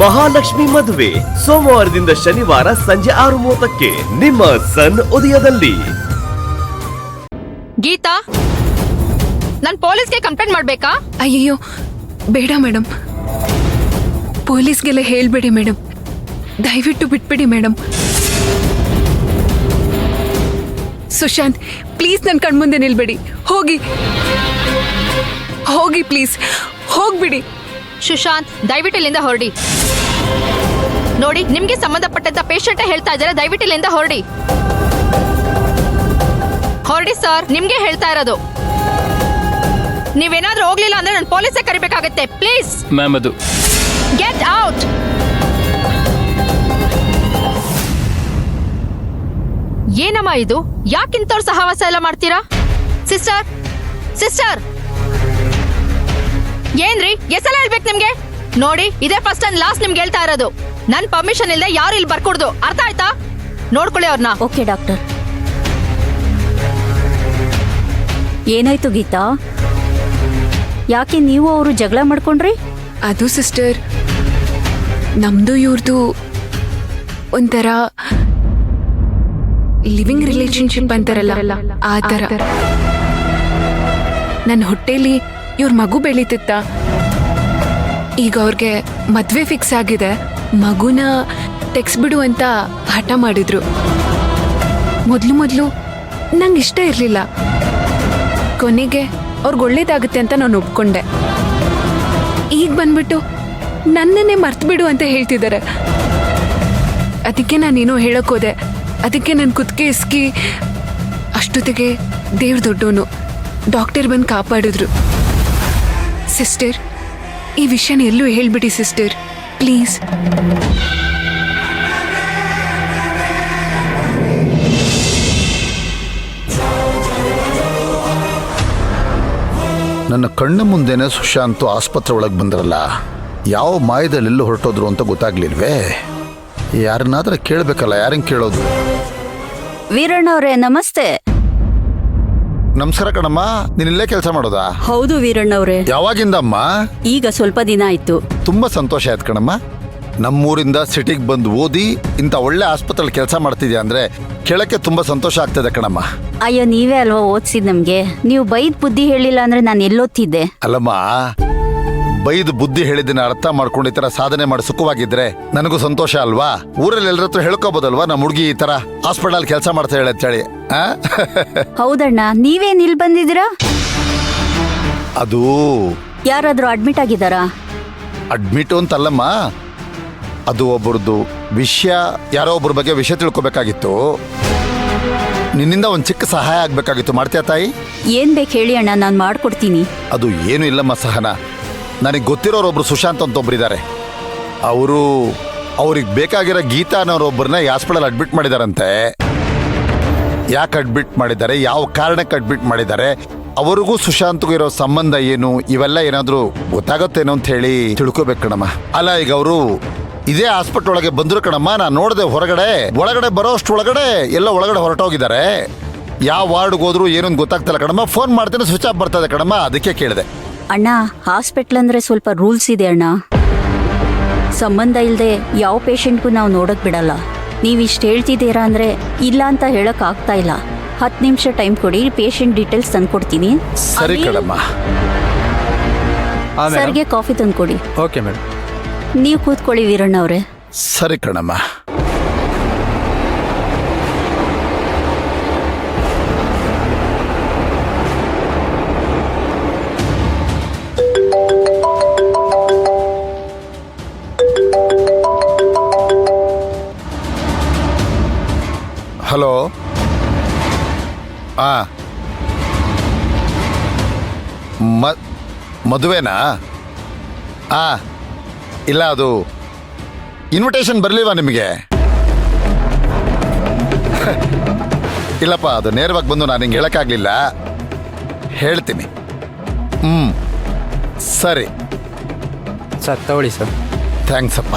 ಮಹಾಲಕ್ಷ್ಮಿ ಮದುವೆ ಸೋಮವಾರದಿಂದ ಶನಿವಾರ ಸಂಜೆ 6:30ಕ್ಕೆ ನಿಮ್ಮ ಸನ್ ಉದಯದಲ್ಲಿ. ಗೀತಾ, ನಾನ್ ಪೊಲೀಸ್ಗೆ ಕಂಪ್ಲೇಂಟ್ ಮಾಡ್ಬೇಕಾ? ಅಯ್ಯಯ್ಯೋ ಬೇಡ ಮೇಡಮ್, ಪೊಲೀಸ್ಗೆಲ್ಲ ಹೇಳ್ಬೇಡಿ ಮೇಡಮ್, ದಯವಿಟ್ಟು ಬಿಟ್ಬಿಡಿ ಮೇಡಮ್. ಸುಶಾಂತ್ ಪ್ಲೀಸ್ ನನ್ನ ಕಣ್ಮುಂದೆ ನಿಲ್ಬೇಡಿ, ಹೋಗಿ ಹೋಗಿ ಪ್ಲೀಸ್ ಹೋಗ್ಬಿಡಿ. ಸುಶಾಂತ್ ದಯವಿಟ್ಟು ಇಲ್ಲಿಂದ ಹೊರಡಿ. ನೋಡಿ, ನಿಮ್ಗೆ ಸಂಬಂಧಪಟ್ಟಂತ ಪೇಷಂಟ್ ಹೇಳ್ತಾ ಇದ್ದಾರೆ, ದಯವಿಟ್ಟು ಇಲ್ಲಿಂದ ಹೊರಡಿ. ಹೊರಡಿ ಸರ್, ನಿಮ್ಗೆ ಹೇಳ್ತಾ ಇರೋದು. ನೀವೇನಾದ್ರೂ ಹೋಗ್ಲಿಲ್ಲ ಅಂದ್ರೆ ನಾನು ಪೊಲೀಸ್ ಕರಿಬೇಕಾಗತ್ತೆ. ಪ್ಲೀಸ್ ಮ್ಯಾಮ್, ಅದು ಗೆಟ್ ಔಟ್. ಏನಮ್ಮ ಇದು? ಯಾಕಿಂತವ್ರ ಸಹವಾಸ ಎಲ್ಲ ಮಾಡ್ತೀರಾ? ಸಿಸ್ಟರ್, ಸಿಸ್ಟರ್, ಏನ್ರಿ ಎಸಲ ಹೇಳ್ಬೇಕು ನಿಮ್ಗೆ? ನೋಡಿ, ಇದೇ ಫಸ್ಟ್ ಅಂಡ್ ಲಾಸ್ಟ್ ನಿಮ್ಗೆ ಹೇಳ್ತಾ ಇರೋದು. ನನ್ ಪರ್ಮಿಷನ್ ಇಲ್ಲದೆ ಯಾರು ಇಲ್ಲಿ ಬರ್ಕೊಡ್ದು, ಅರ್ಥ ಆಯ್ತಾ? ನೋಡ್ಕೊಳ್ಳಿ ಅವ್ರನ್ನ. Okay doctor. ಏನಾಯ್ತು ಗೀತಾ? ಯಾಕೆ ನೀವು ಅವರು ಜಗಳ ಮಾಡ್ಕೊಂಡ್ರಿ? ಅದು ಸಿಸ್ಟರ್, ನಮ್ದು ಇವ್ರದು ಒಂಥರ ಲಿವಿಂಗ್ ರಿಲೇಶನ್ಶಿಪ್ ಅಂತಾರಲ್ಲ ಆ ಥರ. ನನ್ನ ಹೊಟ್ಟೆಲಿ ಇವ್ರ ಮಗು ಬೆಳೀತಿತ್ತ. ಈಗ ಅವ್ರಿಗೆ ಮದ್ವೆ ಫಿಕ್ಸ್ ಆಗಿದೆ, ಮಗುನ ತೆಗ್ಸ್ಬಿಡು ಅಂತ ಹಠ ಮಾಡಿದ್ರು. ಮೊದಲು ನಂಗೆ ಇಷ್ಟ ಇರಲಿಲ್ಲ. ಕೊನೆಗೆ ಅವ್ರಿಗೆ ಒಳ್ಳೇದಾಗುತ್ತೆ ಅಂತ ನಾನು ಒಪ್ಕೊಂಡೆ. ಈಗ ಬಂದ್ಬಿಟ್ಟು ನನ್ನನ್ನೇ ಮರ್ತ್ಬಿಡು ಅಂತ ಹೇಳ್ತಿದ್ದಾರೆ. ಅದಕ್ಕೆ ನಾನೇನೋ ಹೇಳೋಕ್ಕೋದೆ. ಅದಕ್ಕೆ ನನ್ನ ಕುತ್ತಿಗೆ ಇಸ್ಕಿ ಅಷ್ಟೊತ್ತಿಗೆ ದೇವ್ರ ದೊಡ್ಡೋನು ಡಾಕ್ಟರ್ ಬಂದು ಕಾಪಾಡಿದ್ರು. ಸಿಸ್ಟರ್, ಈ ವಿಷಯನ ಎಲ್ಲೂ ಹೇಳ್ಬಿಡಿ ಸಿಸ್ಟರ್, ಪ್ಲೀಸ್. ನನ್ನ ಕಣ್ಣು ಮುಂದೆನೆ ಸುಶಾಂತ್ ಆಸ್ಪತ್ರೆ ಒಳಗೆ ಬಂದ್ರಲ್ಲ, ಯಾವ ಮಾಯದಲ್ಲೆಲ್ಲೂ ಹೊರಟೋದ್ರು ಅಂತ ಗೊತ್ತಾಗ್ಲಿಲ್ವೇ? ಯಾರನ್ನಾದ್ರೂ ಕೇಳಬೇಕಲ್ಲ, ಯಾರನ್ನ ಕೇಳೋದು? ವೀರಣ್ಣ ಅವರೇ ನಮಸ್ತೆ. ನಮಸ್ಕಾರ ಕಣಮ್ಮ, ನೀನಿಲ್ಲೇ ಕೆಲಸ ಮಾಡೋದಾ? ಹೌದು ವೀರಣ್ಣ ಅವರೇ. ಯಾವಾಗಿಂದಮ್ಮ? ಈಗ ಸ್ವಲ್ಪ ದಿನ ಆಯ್ತು. ತುಂಬಾ ಸಂತೋಷ ಆಯ್ತು ಕಣಮ್ಮ. ನಮ್ಮೂರಿಂದ ಸಿಟಿಗೆ ಬಂದು ಓದಿ ಇಂಥ ಒಳ್ಳೆ ಆಸ್ಪತ್ರೆಯಲ್ಲಿ ಕೆಲಸ ಮಾಡ್ತಿದ್ಯಾ ಅಂದ್ರೆ ಕೇಳಕ್ಕೆ ತುಂಬಾ ಸಂತೋಷ ಆಗ್ತದೆ ಕಣಮ್ಮ. ಅಯ್ಯೋ, ನೀವೇ ಅಲ್ವಾ ಓದಿಸಿದ್ ನಮ್ಗೆ. ನೀವು ಬೈದ್ ಬುದ್ಧಿ ಹೇಳಿಲ್ಲ ಅಂದ್ರೆ ನಾನು ಎಲ್ಲೋತಿದ್ದೆ. ಅಲ್ಲಮ್ಮ, ಬೈದು ಬುದ್ಧಿ ಹೇಳಿದ್ದನ್ನ ಅರ್ಥ ಮಾಡ್ಕೊಂಡು ಈ ತರ ಸಾಧನೆ ಮಾಡಿ ಸುಖವಾಗಿದ್ರೆ ನನಗೂ ಸಂತೋಷ ಅಲ್ವಾ? ಊರಲ್ಲಿ ಎಲ್ಲರ ಹತ್ರ ಹೇಳ್ಕೋಬೋದಲ್ವಾ, ನಮ್ಮ ಹುಡುಗಿ ಈ ತರ ಹಾಸ್ಪಿಟಲ್ ಕೆಲಸ ಮಾಡ್ತಾ ಹೇಳಿ ಅಂತೇಳಿ. ಹೌದಣ್ಣ, ನೀವೇನ್ ಇಲ್ಲಿ ಬಂದಿದ್ದೀರಾ? ಅದು ಯಾರಾದ್ರೂ ಅಡ್ಮಿಟ್ ಆಗಿದ್ದಾರಾ? ಅಡ್ಮಿಟ್ ಅಂತಲ್ಲಮ್ಮ, ಅದು ಒಬ್ಬರದು ವಿಷಯ, ಯಾರೋ ಒಬ್ಬರ ಬಗ್ಗೆ ವಿಷಯ ತಿಳ್ಕೊಬೇಕಾಗಿತ್ತು. ನಿನ್ನಿಂದ ಒಂದು ಚಿಕ್ಕ ಸಹಾಯ ಆಗ್ಬೇಕಾಗಿತ್ತು. ಮಾಡ್ತೀಯಾ ತಾಯಿ? ಏನ್ ಬೇಕು ಹೇಳಿ ಅಣ್ಣ, ನಾನು ಮಾಡ್ಕೊಡ್ತೀನಿ. ಅದು ಏನು ಇಲ್ಲಮ್ಮ ಸಹನ, ನನಗೆ ಗೊತ್ತಿರೋರೊಬ್ರು ಸುಶಾಂತ್ ಅಂತ ಒಬ್ಬರಿದ್ದಾರೆ. ಅವ್ರಿಗೆ ಬೇಕಾಗಿರೋ ಗೀತಾ ಅನ್ನೋರೊಬ್ಬರನ್ನ ಈ ಹಾಸ್ಪಿಟಲ್ ಅಡ್ಮಿಟ್ ಮಾಡಿದಾರಂತೆ. ಯಾಕೆ ಅಡ್ಮಿಟ್ ಮಾಡಿದ್ದಾರೆ, ಯಾವ ಕಾರಣಕ್ಕೆ ಅಡ್ಮಿಟ್ ಮಾಡಿದ್ದಾರೆ, ಅವರಿಗೂ ಸುಶಾಂತ್ಗೂ ಇರೋ ಸಂಬಂಧ ಏನು, ಇವೆಲ್ಲ ಏನಾದರೂ ಗೊತ್ತಾಗತ್ತೇನೋ ಅಂತ ಹೇಳಿ ತಿಳ್ಕೊಬೇಕು ಕಣಮ್ಮ. ಅಲ್ಲ, ಈಗ ಅವರು ಇದೇ ಹಾಸ್ಪಿಟಲ್ ಒಳಗೆ ಬಂದ್ರು ಕಣಮ್ಮ. ನಾನು ನೋಡಿದೆ ಒಳಗಡೆ ಬರೋಷ್ಟೊಳಗಡೆ ಎಲ್ಲ ಒಳಗಡೆ ಹೊರಟೋಗಿದ್ದಾರೆ. ಯಾವ ವಾರ್ಡ್ಗೆ ಹೋದ್ರು ಏನೊಂದು ಗೊತ್ತಾಗ್ತಲ್ಲ ಕಣಮ್ಮ. ಫೋನ್ ಮಾಡ್ತೇನೆ, ಸ್ವಿಚ್ ಆಫ್ ಬರ್ತದೆ ಕಣಮ್ಮ, ಅದಕ್ಕೆ ಕೇಳಿದೆ. ಅಣ್ಣ, ಹಾಸ್ಪಿಟ್ಲ್ ಅಂದ್ರೆ ಸ್ವಲ್ಪ ರೂಲ್ಸ್ ಇದೆ ಅಣ್ಣ. ಸಂಬಂಧ ಇಲ್ಲದೆ ಯಾವ ಪೇಷಂಟ್ಗೂ ನಾವು ನೋಡಕ್ ಬಿಡಲ್ಲ. ನೀವಿಷ್ಟು ಹೇಳ್ತಿದ್ದೀರಾ ಅಂದ್ರೆ ಇಲ್ಲ ಅಂತ ಹೇಳಕ್ ಆಗ್ತಾ ಇಲ್ಲ. 10 ನಿಮಿಷ ಟೈಮ್ ಕೊಡಿ, ಪೇಷಂಟ್ ಡೀಟೇಲ್ಸ್ ತಂದ್ಕೊಡ್ತೀನಿ. ಸರಿ ಕಣಮ್ಮ. ಸರ್ಗೆ ಕಾಫಿ ತಂದ್ಕೊಡಿ. Okay madam. ನೀವು ಕೂತ್ಕೊಳ್ಳಿ ವೀರಣ್ಣ ಅವರೇ. ಸರಿ ಕಣಮ್ಮ. ಹಲೋ. ಮದುವೆನಾ? ಇಲ್ಲ, ಅದು ಇನ್ವಿಟೇಷನ್ ಬರಲಿಲ್ವಾ ನಿಮಗೆ? ಇಲ್ಲಪ್ಪ, ಅದು ನೇರವಾಗಿ ಬಂದು ನಾನು ಹಿಂಗೆ ಹೇಳೋಕ್ಕಾಗಲಿಲ್ಲ. ಹೇಳ್ತೀನಿ. ಸರಿ ಸರ್ ತಗೊಳ್ಳಿ ಸರ್. ಥ್ಯಾಂಕ್ಸ್ ಅಪ್ಪ.